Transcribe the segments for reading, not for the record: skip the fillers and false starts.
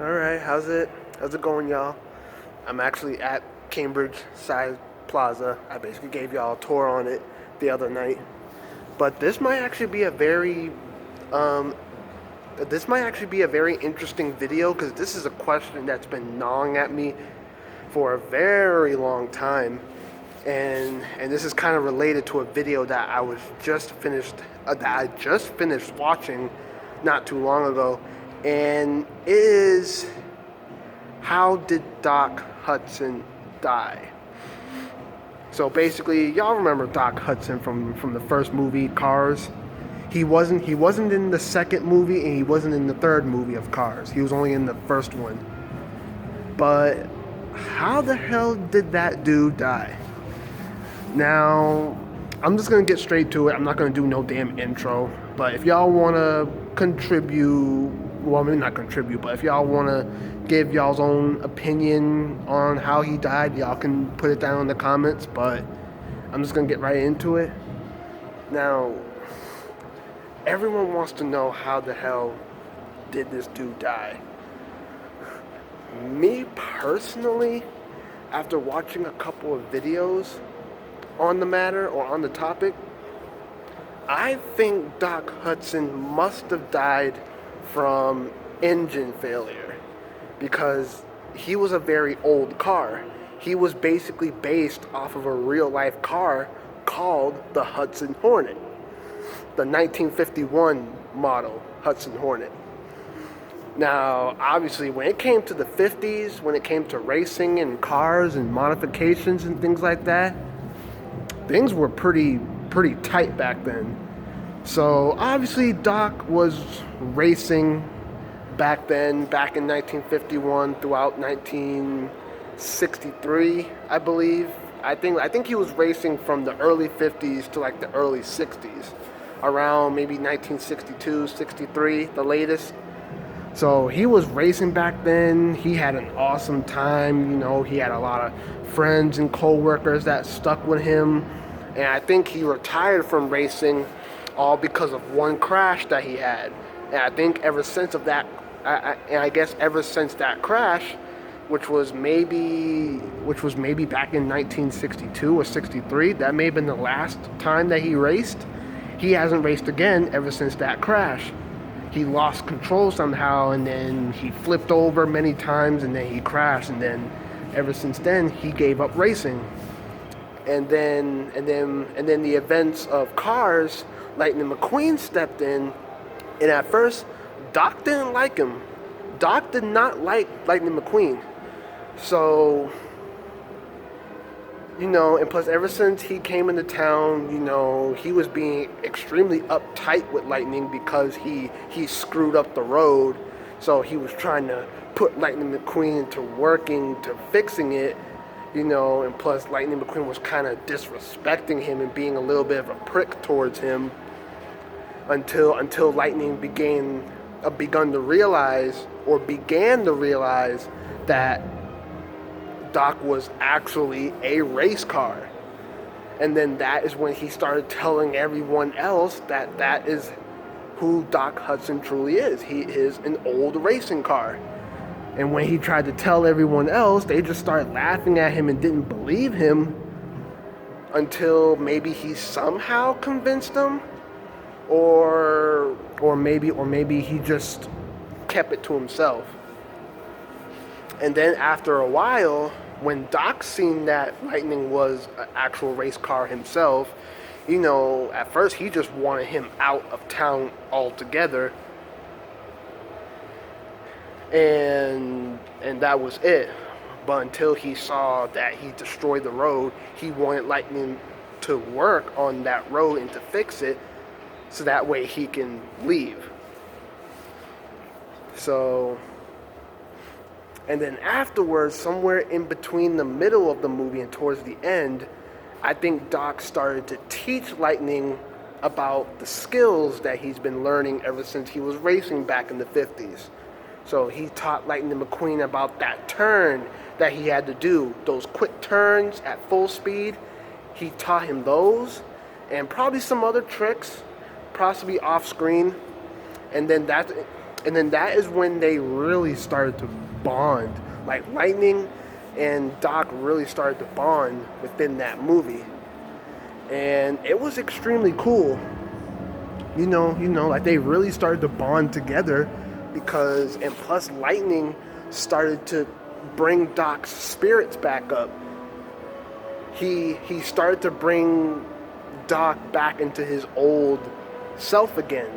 All right, how's it? How's it going, y'all? I'm actually at Cambridge Side Plaza. I basically gave y'all a tour on it the other night. But um, this might actually be a very interesting video because this is a question that's been gnawing at me for a very long time, and this is kind of related to a video that I just finished watching not too long ago, and it is how did Doc Hudson die? So basically, y'all remember Doc Hudson from the first movie, Cars. He wasn't in the second movie and he wasn't in the third movie of Cars. He was only in the first one. But how the hell did that dude die? Now, I'm just gonna get straight to it. I'm not gonna do no damn intro. But if y'all wanna contribute, well, maybe not contribute, but if y'all wanna give y'all's own opinion on how he died, y'all can put it down in the comments. But I'm just gonna get right into it. Now, everyone wants to know how the hell did this dude die? Me personally, after watching a couple of videos on the matter or on the topic, I think Doc Hudson must have died from engine failure because he was a very old car. He was basically based off of a real life car called the Hudson Hornet, the 1951 model Hudson Hornet. Now, obviously, when it came to the 50s, when it came to racing and cars and modifications and things like that, things were pretty tight back then. So obviously Doc was racing back then, back in 1951 throughout 1963, I believe. I think he was racing from the early 50s to like the early 60s, around maybe 1962, 63, the latest. So he was racing back then. He had an awesome time. He had a lot of friends and co-workers that stuck with him. And I think he retired from racing all because of one crash that he had. And I think ever since of that, I guess ever since that crash, which was maybe back in 1962 or 63, that may have been the last time that he raced. He hasn't raced again ever since that crash. He lost control somehow, and then he flipped over many times, and then he crashed, and then ever since then he gave up racing. And then the events of Cars, Lightning McQueen stepped in, and at first Doc didn't like him. Doc did not like Lightning McQueen. So, and plus ever since he came into town, he was being extremely uptight with Lightning because he screwed up the road. So he was trying to put Lightning McQueen into working, to fixing it, and plus Lightning McQueen was kind of disrespecting him and being a little bit of a prick towards him until Lightning began to realize that Doc was actually a race car. And then that is when he started telling everyone else that that is who Doc Hudson truly is. He is an old racing car. And when he tried to tell everyone else, they just started laughing at him and didn't believe him until maybe he somehow convinced them, or maybe he just kept it to himself. And then after a while, when Doc seen that Lightning was an actual race car himself, at first he just wanted him out of town altogether. And that was it. But until he saw that he destroyed the road, he wanted Lightning to work on that road and to fix it so that way he can leave. So, and then afterwards, somewhere in between the middle of the movie and towards the end, I think Doc started to teach Lightning about the skills that he's been learning ever since he was racing back in the 50s. So he taught Lightning McQueen about that turn that he had to do, those quick turns at full speed. He taught him those, and probably some other tricks, possibly off screen. And then And then that is when they really started to bond. Like Lightning and Doc really started to bond within that movie. And it was extremely cool. Like they really started to bond together because, and plus Lightning started to bring Doc's spirits back up. He started to bring Doc back into his old self again.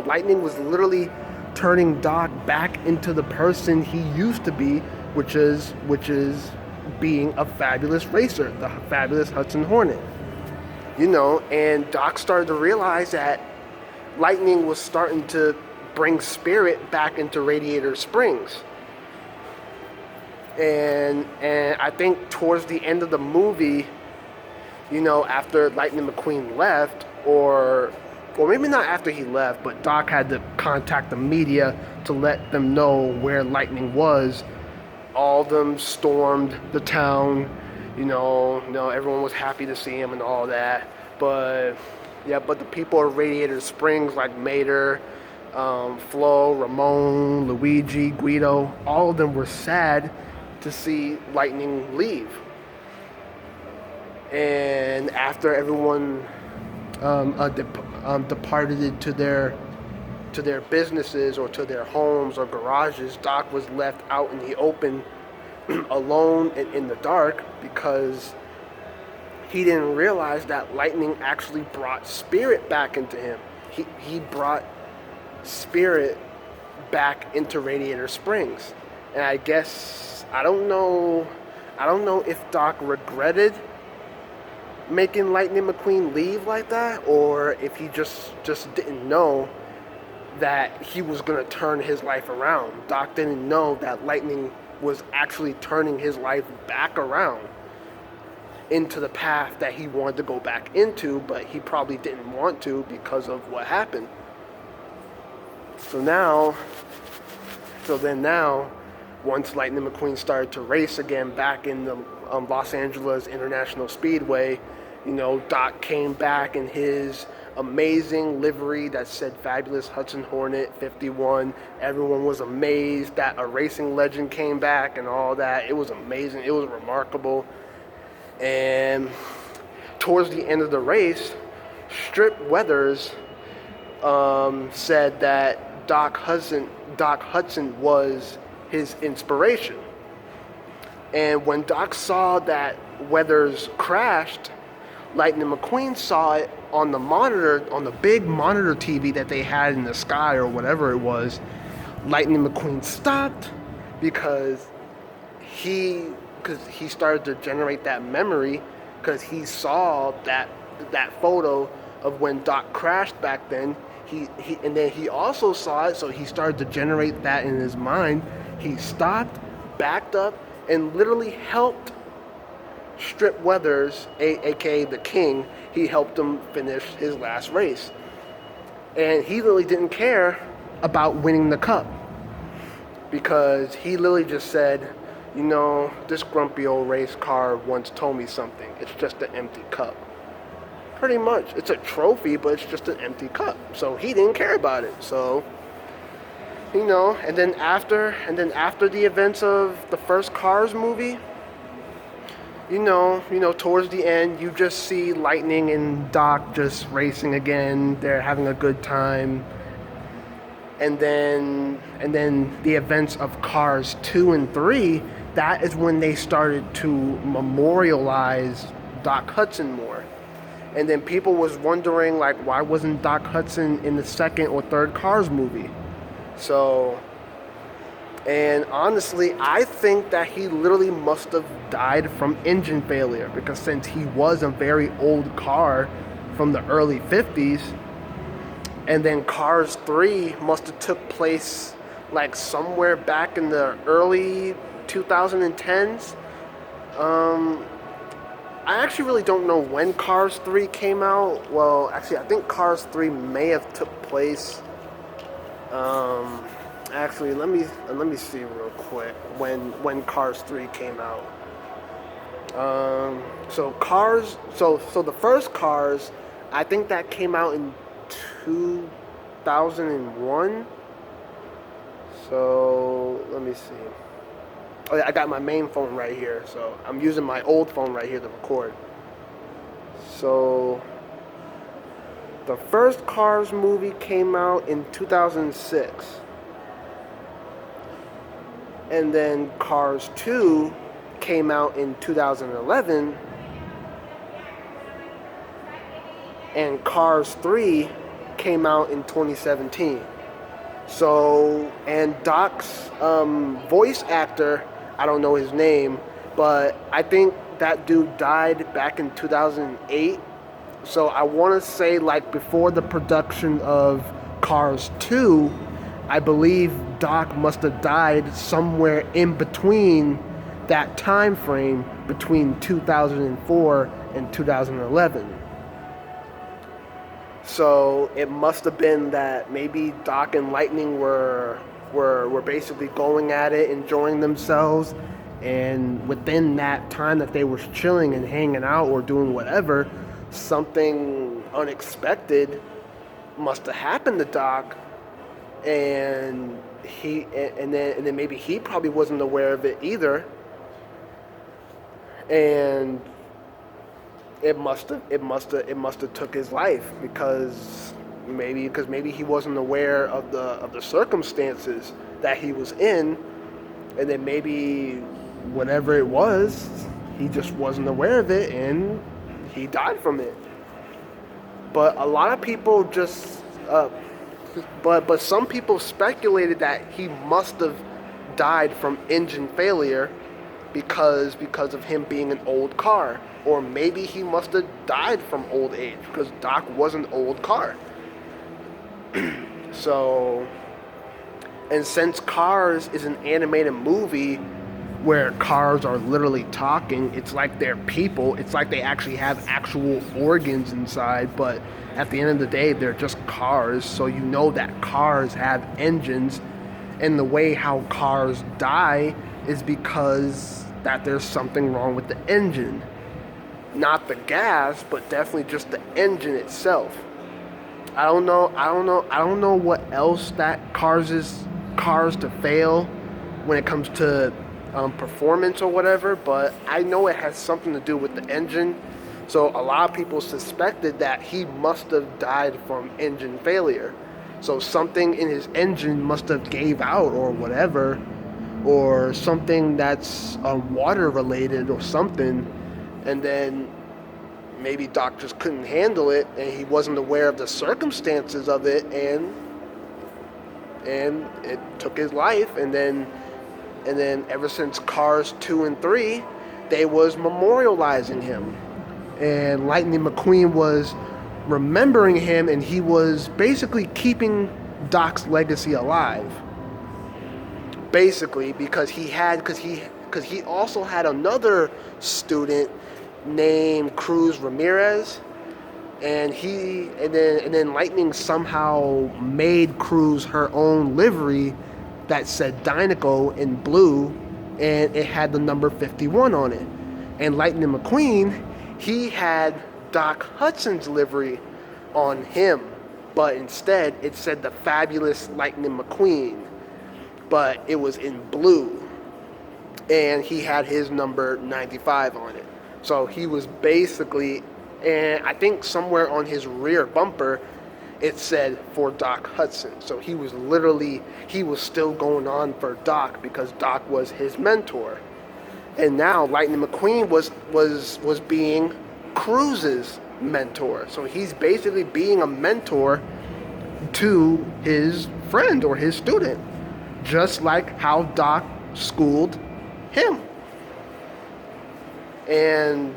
Lightning was literally turning Doc back into the person he used to be, which is being a fabulous racer, the fabulous Hudson Hornet. And Doc started to realize that Lightning was starting to bring spirit back into Radiator Springs. And I think towards the end of the movie, after Lightning McQueen left, or maybe not after he left, but Doc had to contact the media to let them know where Lightning was. All of them stormed the town. Everyone was happy to see him and all that. But the people of Radiator Springs, like Mater, Flo, Ramon, Luigi, Guido, all of them were sad to see Lightning leave. And after everyone departed to their businesses or to their homes or garages, Doc was left out in the open alone and in the dark because he didn't realize that Lightning actually brought spirit back into him. He brought spirit back into Radiator Springs. And I guess I don't know if Doc regretted making Lightning McQueen leave like that, or if he just didn't know that he was going to turn his life around. Doc didn't know that Lightning was actually turning his life back around into the path that he wanted to go back into, but he probably didn't want to because of what happened. So then now, once Lightning McQueen started to race again back in the Los Angeles International Speedway, Doc came back in his amazing livery that said Fabulous Hudson Hornet 51. Everyone was amazed that a racing legend came back and all that. It was amazing. It was remarkable. And towards the end of the race, Strip Weathers said that Doc Hudson was his inspiration. And when Doc saw that Weathers crashed, Lightning McQueen saw it on the monitor, on the big monitor TV that they had in the sky or whatever it was. Lightning McQueen stopped because he started to generate that memory because he saw that photo of when Doc crashed back then. And then he also saw it, so he started to generate that in his mind. He stopped, backed up, and literally helped Strip Weathers, aka the King. He helped him finish his last race. And he really didn't care about winning the cup because he literally just said, this grumpy old race car once told me something. It's just an empty cup. Pretty much. It's a trophy, but it's just an empty cup. So he didn't care about it. So, and then after the events of the first Cars movie, towards the end, you just see Lightning and Doc just racing again. They're having a good time. And then the events of Cars 2 and 3, that is when they started to memorialize Doc Hudson more. And then people was wondering, like, why wasn't Doc Hudson in the second or third Cars movie? So, and honestly, I think that he literally must have died from engine failure because since he was a very old car from the early 50s, and then Cars 3 must have took place like somewhere back in the early 2010s. I actually really don't know when Cars 3 came out. Well, actually, I think Cars 3 may have took place. Actually, let me see real quick when Cars 3 came out. So the first Cars, I think that came out in 2001. So let me see. Oh yeah, I got my main phone right here, so I'm using my old phone right here to record. So the first Cars movie came out in 2006. And then Cars 2 came out in 2011. And Cars 3 came out in 2017. So, and Doc's voice actor, I don't know his name, but I think that dude died back in 2008. So I want to say, like, before the production of Cars 2, I believe Doc must have died somewhere in between that time frame between 2004 and 2011. So it must have been that maybe Doc and Lightning were basically going at it, enjoying themselves, and within that time that they were chilling and hanging out or doing whatever, something unexpected must have happened to Doc, and then maybe he probably wasn't aware of it either, and it must have took his life because maybe he wasn't aware of the circumstances that he was in, and then maybe whatever it was, he just wasn't aware of it and he died from it. But a lot of people just but some people speculated that he must have died from engine failure because of him being an old car. Or maybe he must have died from old age because Doc was an old car. So, and since Cars is an animated movie where cars are literally talking, it's like they're people. It's like they actually have actual organs inside, but at the end of the day, they're just cars. So you know that cars have engines, and the way how cars die is because that there's something wrong with the engine. Not the gas, but definitely just the engine itself. I don't know what else that causes cars to fail when it comes to performance or whatever, but I know it has something to do with the engine. So a lot of people suspected that he must have died from engine failure. So something in his engine must have gave out or whatever, or something that's water related or something. And then maybe Doc just couldn't handle it and he wasn't aware of the circumstances of it, and it took his life. And then ever since Cars 2 and 3, they was memorializing him, and Lightning McQueen was remembering him, and he was basically keeping Doc's legacy alive, basically, because he also had another student named Cruz Ramirez, and then Lightning somehow made Cruz her own livery that said Dynaco in blue, and it had the number 51 on it. And Lightning McQueen, he had Doc Hudson's livery on him, but instead it said the Fabulous Lightning McQueen, but it was in blue, and he had his number 95 on it. So he was basically, and I think somewhere on his rear bumper it said for Doc Hudson. So he was still going on for Doc because Doc was his mentor. And now Lightning McQueen was being Cruz's mentor. So he's basically being a mentor to his friend or his student, just like how Doc schooled him. And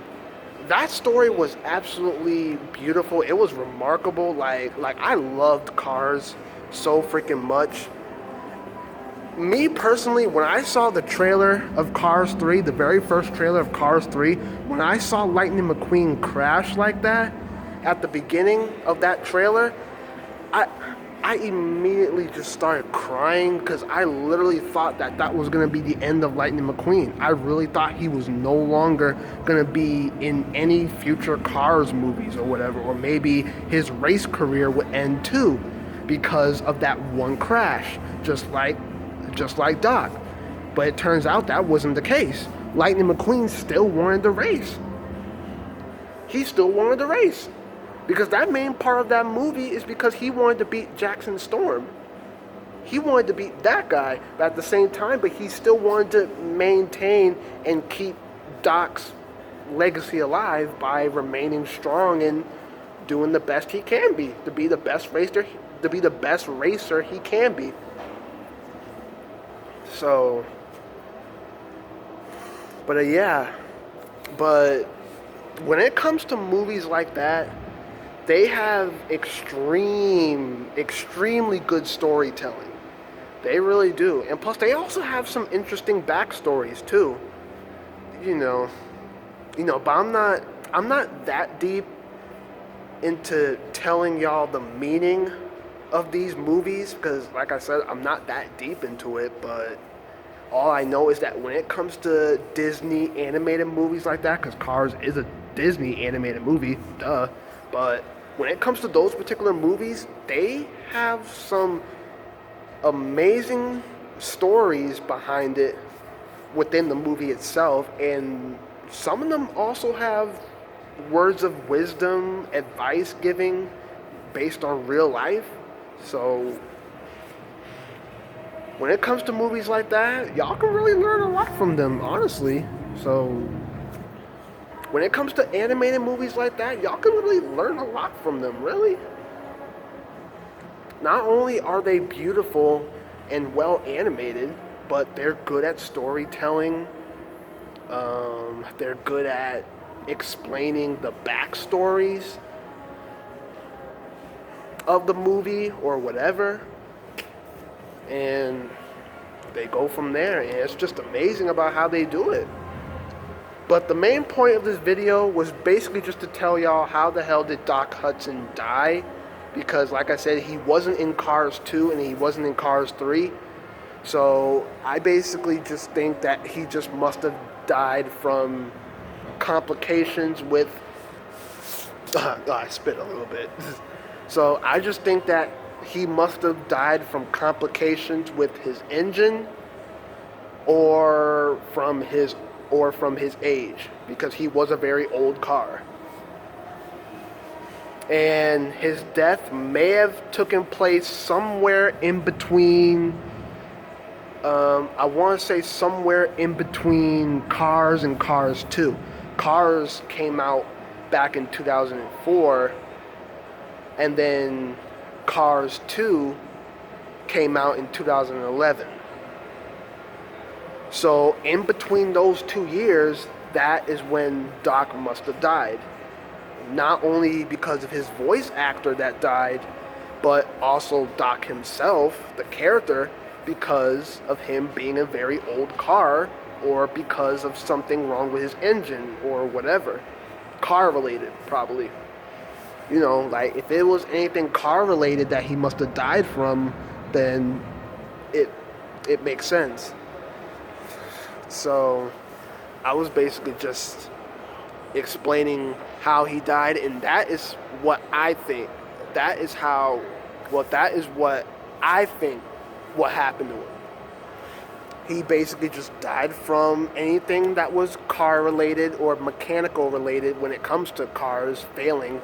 that story was absolutely beautiful. It was remarkable. Like I loved Cars so freaking much. Me personally, when I saw the trailer of Cars 3, the very first trailer of Cars 3, when I saw Lightning McQueen crash like that at the beginning of that trailer, I immediately just started crying because I literally thought that was going to be the end of Lightning McQueen. I really thought he was no longer going to be in any future Cars movies or whatever, or maybe his race career would end too because of that one crash, just like just like Doc. But it turns out that wasn't the case. Lightning McQueen still wanted the race. He still wanted the race. Because that main part of that movie is because he wanted to beat Jackson Storm. He wanted to beat that guy, but at the same time, but he still wanted to maintain and keep Doc's legacy alive by remaining strong and doing the best he can be, to be the best racer he can be. So, but when it comes to movies like that, they have extremely good storytelling. They really do. And plus, they also have some interesting backstories too. But I'm not that deep into telling y'all the meaning of these movies because, like I said, I'm not that deep into it. But all I know is that when it comes to Disney animated movies like that, because Cars is a Disney animated movie, duh. But when it comes to those particular movies, they have some amazing stories behind it within the movie itself, and some of them also have words of wisdom, advice giving based on real life. So when it comes to movies like that, y'all can really learn a lot from them, honestly. So when it comes to animated movies like that, y'all can really learn a lot from them, really. Not only are they beautiful and well animated, but they're good at storytelling. They're good at explaining the backstories of the movie or whatever. And they go from there, and it's just amazing about how they do it. But the main point of this video was basically just to tell y'all how the hell did Doc Hudson die. Because, like I said, he wasn't in Cars 2 and he wasn't in Cars 3. So I basically just think that he just must have died from complications with... I spit a little bit. So I just think that he must have died from complications with his engine or from his age, because he was a very old car. And his death may have taken place somewhere in between, I want to say somewhere in between Cars and Cars 2. Cars came out back in 2004, and then Cars 2 came out in 2011. So in between those 2 years, that is when Doc must have died. Not only because of his voice actor that died, but also Doc himself, the character, because of him being a very old car, or because of something wrong with his engine, or whatever. Car related, probably. Like if it was anything car related that he must have died from, then it makes sense. So I was basically just explaining how he died, and that is what I think. That is what I think what happened to him. He basically just died from anything that was car related or mechanical related when it comes to cars failing,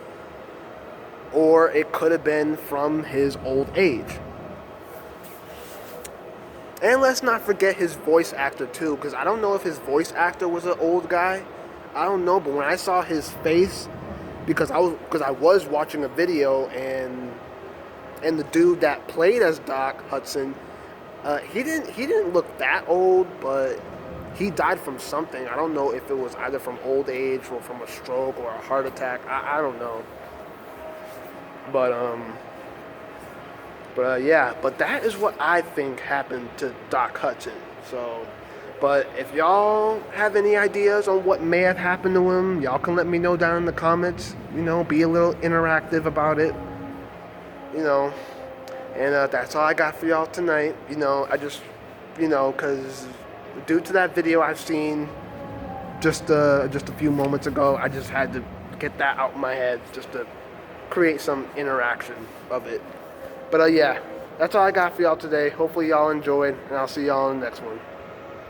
or it could have been from his old age. And let's not forget his voice actor too, because I don't know if his voice actor was an old guy. I don't know, but when I saw his face, because I was watching a video, and the dude that played as Doc Hudson, he didn't look that old, but he died from something. I don't know if it was either from old age or from a stroke or a heart attack. I don't know. But that is what I think happened to Doc Hudson. So, but if y'all have any ideas on what may have happened to him, y'all can let me know down in the comments. Be a little interactive about it. And that's all I got for y'all tonight. I just, because due to that video I've seen just a few moments ago, I just had to get that out of my head just to create some interaction of it. But That's all I got for y'all today. Hopefully y'all enjoyed, and I'll see y'all in the next one.